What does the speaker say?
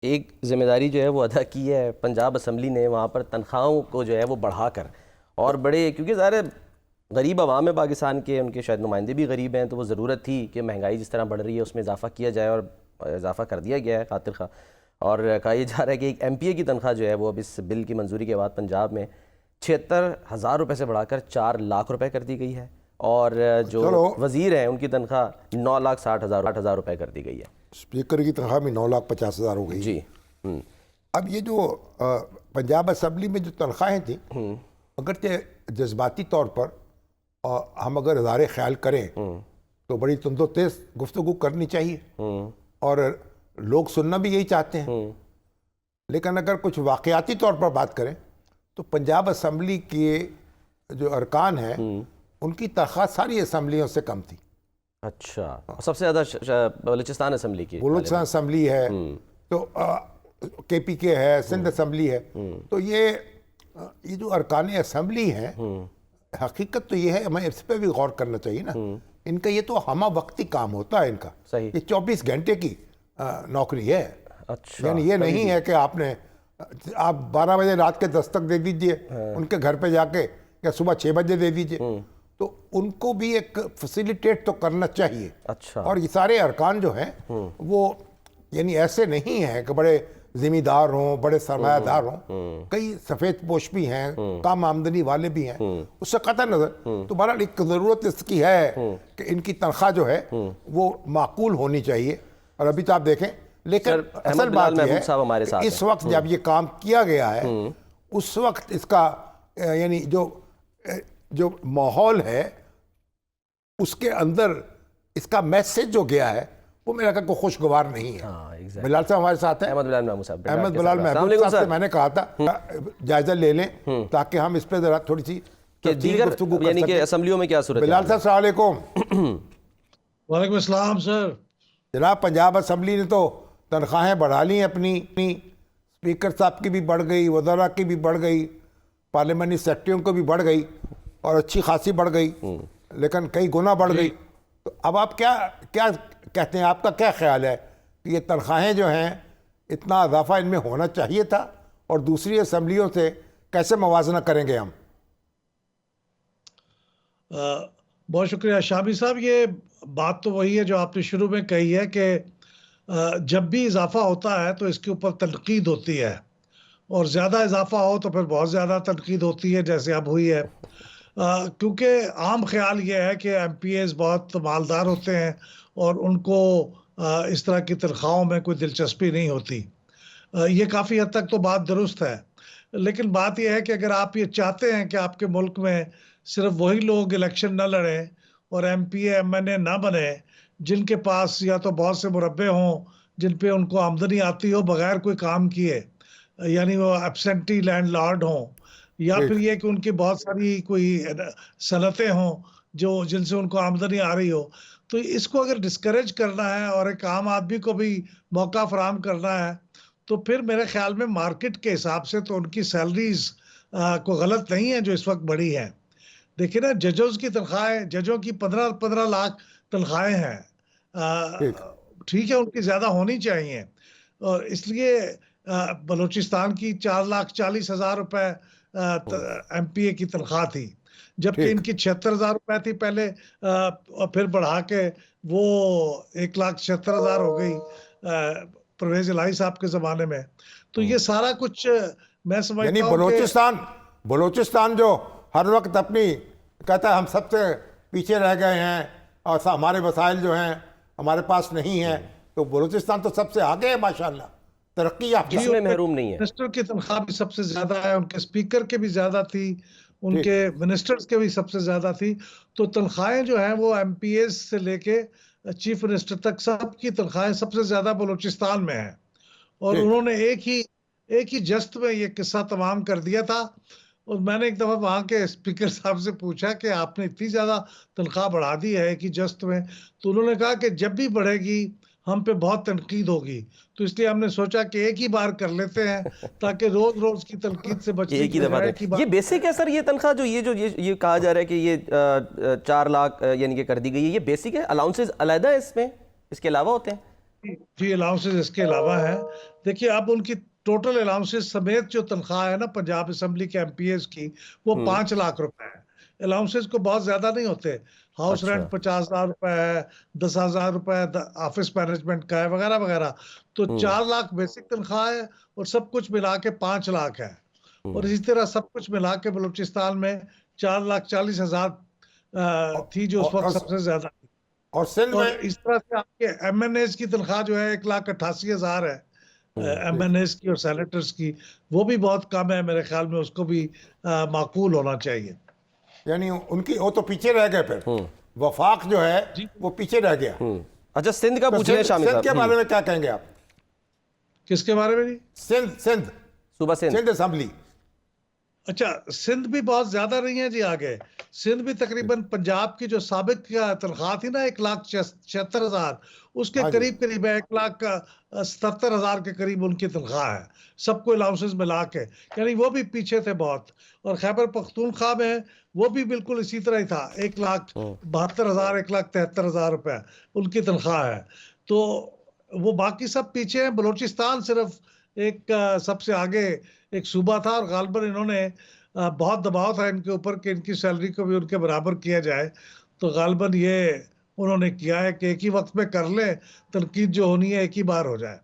एक ज़िम्मेदारी जो है वो अदा की है पंजाब असम्बली ने वहाँ पर तनख्वाहों को जो है वो बढ़ाकर, और बड़े क्योंकि ज़ाहिर गरीब आवाम है पाकिस्तान के, उनके शायद नुमाइंदे भी गरीब हैं, तो वो ज़रूरत थी कि महंगाई जिस तरह बढ़ रही है उसमें इजाफ़ा किया जाए, और इजाफ़ा कर दिया गया है खातिर खा। और कहा यह जा रहा है कि एक MPA की तनख्वाह जो है वो अब इस बिल की मंजूरी के बाद पंजाब में 76,000 रुपये से बढ़ाकर 4 लाख रुपये कर दी गई है, और जो वज़ीर हैं उनकी तनख्वाह 9,60,000 रुपये कर दी गई है। स्पीकर की तनख्वाह में 9,50,000 हो गई जी। अब ये जो पंजाब असम्बली में जो तनख्वाहें थी, अगर जज्बाती तौर पर हम अगर इज़हार ख्याल करें तो बड़ी तुंदो तेज़ गुफ्तगू करनी चाहिए, और लोग सुनना भी यही चाहते हैं। लेकिन अगर कुछ वाक़याती तौर पर बात करें तो पंजाब असम्बली के जो अरकान हैं उनकी तनख्वाह सारी असम्बलियों से कम थी। अच्छा, सबसे ज़्यादा बलूचिस्तान असम्बली की, बलूचिस्तान असम्बली है, तो KPK है, सिंध असम्बली है, तो ये जो अरकान असम्बली हैं, हकीकत तो ये है, हमें इस पर भी गौर करना चाहिए ना। इनका ये तो हमा वक्ती काम होता है इनका, सही। ये 24 घंटे की नौकरी है। अच्छा, यानी ये नहीं है कि आप 12 बजे रात के दस्तक दे दीजिए उनके घर पे जाके, या सुबह 6 बजे दे दीजिए, तो उनको भी एक फैसिलिटेट तो करना चाहिए। अच्छा। और ये सारे अरकान जो हैं वो यानी ऐसे नहीं हैं कि बड़े जिम्मेदार हों, बड़े सरमायादार हों, कई सफ़ेद पोश भी हैं, कम आमदनी वाले भी हैं, उससे कतई नज़र तो बहरहाल एक ज़रूरत इसकी है कि इनकी तनख्वाह जो है वो माकूल होनी चाहिए। और अभी तो आप देखें, लेकिन असल बात यह है इस वक्त जब ये काम किया गया है उस वक्त इसका यानी जो माहौल है उसके अंदर इसका मैसेज जो गया है वो मेरा ख्याल को खुशगवार नहीं है। exactly. बिलाल साहब हमारे साथ हैं, अहमद बिलाल महमूद साहब से मैंने कहा था जायजा ले लें ताकि हम इस पे जरा थोड़ी सी यानी कि असेंबलियों में क्या सूरत है। बिलाल साहब अस्सलाम वालेकुम। वालेकुम अस्सलाम सर। जनाब, पंजाब असम्बली ने तो तनख्वाहें बढ़ा ली अपनी, स्पीकर साहब की भी बढ़ गई, वज़रा की भी बढ़ गई, पार्लियामेंट्री सेक्रेटरियों को भी बढ़ गई, और अच्छी खासी बढ़ गई, लेकिन कई गुना बढ़ गई। तो अब आप क्या कहते हैं, आपका क्या ख्याल है कि ये तनख्वाहें जो हैं इतना इजाफा इनमें होना चाहिए था, और दूसरी असम्बलियों से कैसे मवाजना करेंगे हम? बहुत शुक्रिया शामी साहब। ये बात तो वही है जो आपने शुरू में कही है कि जब भी इजाफा होता है तो इसके ऊपर तनकीद होती है, और ज़्यादा इजाफा हो तो फिर बहुत ज़्यादा तनकीद होती है, जैसे अब हुई है। क्योंकि आम ख्याल ये है कि MPAs बहुत मालदार होते हैं और उनको इस तरह की तनख्वाहों में कोई दिलचस्पी नहीं होती। ये काफ़ी हद तक तो बात दुरुस्त है, लेकिन बात यह है कि अगर आप ये चाहते हैं कि आपके मुल्क में सिर्फ वही लोग इलेक्शन न लड़ें और MPA MNA ना बने जिनके पास या तो बहुत से मुरब्बे हों जिन पे उनको आमदनी आती हो बगैर कोई काम किए, यानी वो एब्सेंटी लैंडलॉर्ड हों, या फिर ये कि उनकी बहुत सारी कोई सनतें हों जो जिनसे उनको आमदनी आ रही हो, तो इसको अगर डिस्करेज करना है और एक आम आदमी को भी मौका फराहम करना है तो फिर मेरे ख्याल में मार्केट के हिसाब से तो उनकी सैलरीज को गलत नहीं है जो इस वक्त बढ़ी है। देखिए ना, जजों की तनख्वाहें, जजों की 15 लाख तनख्वाहें हैं, ठीक है, उनकी ज़्यादा होनी चाहिए, और इसलिए बलूचिस्तान की 4,40,000 रुपए MPA की तनख्वाह थी, जबकि इनकी 76,000 रुपए थी पहले, और फिर बढ़ा के वो 1,76,000 हो गई परवेज इलाही साहब के ज़माने में। तो ये सारा कुछ मैं समझता हूँ बलूचिस्तान जो हर वक्त अपनी कहता है हम सबसे पीछे रह गए हैं और हमारे वसाइल जो हैं हमारे पास नहीं है, तो बलूचिस्तान तो सबसे आगे है माशाल्लाह, तरक्की इसमें महरूम नहीं है। मिनिस्टर की तनख्वाह भी सबसे ज्यादा है, उनके स्पीकर के भी ज्यादा थी, उनके मिनिस्टर्स के भी सबसे ज्यादा थी। तो तनख्वाहें जो हैं वो MPAs से लेके चीफ मिनिस्टर तक सबकी तनख्वाहें सबसे ज्यादा बलूचिस्तान में है, और उन्होंने एक ही जस्त में ये किस्सा तमाम कर दिया था। और मैंने एक दफ़ा वहाँ के स्पीकर साहब से पूछा कि आपने इतनी ज़्यादा तनख्वाह बढ़ा दी है कि जस्ट में, तो उन्होंने कहा कि जब भी बढ़ेगी हम पे बहुत तनकीद होगी, तो इसलिए हमने सोचा कि एक ही बार कर लेते हैं ताकि रोज रोज की तनकीद से बचने की दफा। ये बेसिक है सर, ये तनख्वाह जो ये कहा जा रहा है कि ये 4 लाख यानी कि कर दी गई है, ये बेसिक है? अलाउंसेस अलग है इसमें, इसके अलावा होते हैं? जी अलाउंसेस इसके अलावा है। देखिए अब उनकी टोटल अलाउंसेस समेत जो तनख्वाह है ना पंजाब असेंबली के एमपीएस की, वो 5 लाख रुपए है। अलाउंसेस को बहुत ज्यादा नहीं होते। हाउस अच्छा। रेंट 50,000 रुपए है, 10,000 रुपए ऑफिस मैनेजमेंट का है, वगैरह वगैरह। तो 4 लाख बेसिक तनख्वाह है और सब कुछ मिला के 5 लाख है। और इसी तरह सब कुछ मिला के बलूचिस्तान में 4,40,000 थी, जो उस वक्त सबसे ज्यादा। और सिंध और में इस तरह से आपके एमएनएस की तनख्वाह जो है 1,88,000 है, एमएनएस की और सेनेटर्स की। वो भी बहुत कम है मेरे ख्याल में, उसको भी माकूल होना चाहिए। यानी उनकी वो तो पीछे रह गए, फिर वफाक जो है जी। वो पीछे रह गया। अच्छा, सिंध का तो पूछ रहे हैं शामिर सिंध के साहब। बारे में क्या कहेंगे आप? किसके बारे में जी? सिंध सिंध सूबा सिंध। सिंध असेंबली। अच्छा, सिंध भी बहुत ज्यादा नहीं है जी आगे। सिंध भी तकरीबन पंजाब की जो साबिक तनख्वाह थी ना 1,76,000, उसके हाँ जी। करीब करीब है। 1,77,000 के करीब उनकी तनख्वाह है, सबको अलाउंसेस मिला के। यानी वो भी पीछे थे बहुत। और खैबर पख्तूनख्वा में वो भी बिल्कुल इसी तरह ही था, 1,72,000 1,73,000 रुपए उनकी तनख्वाह है। तो वो बाकी सब पीछे हैं। बलूचिस्तान सिर्फ एक सबसे आगे एक सूबा था, और गालबन इन्होंने बहुत दबाव था इनके ऊपर कि इनकी सैलरी को भी उनके बराबर किया जाए। तो गालबन ये उन्होंने किया है कि एक ही वक्त में कर ले, तनकीद जो होनी है एक ही बार हो जाए।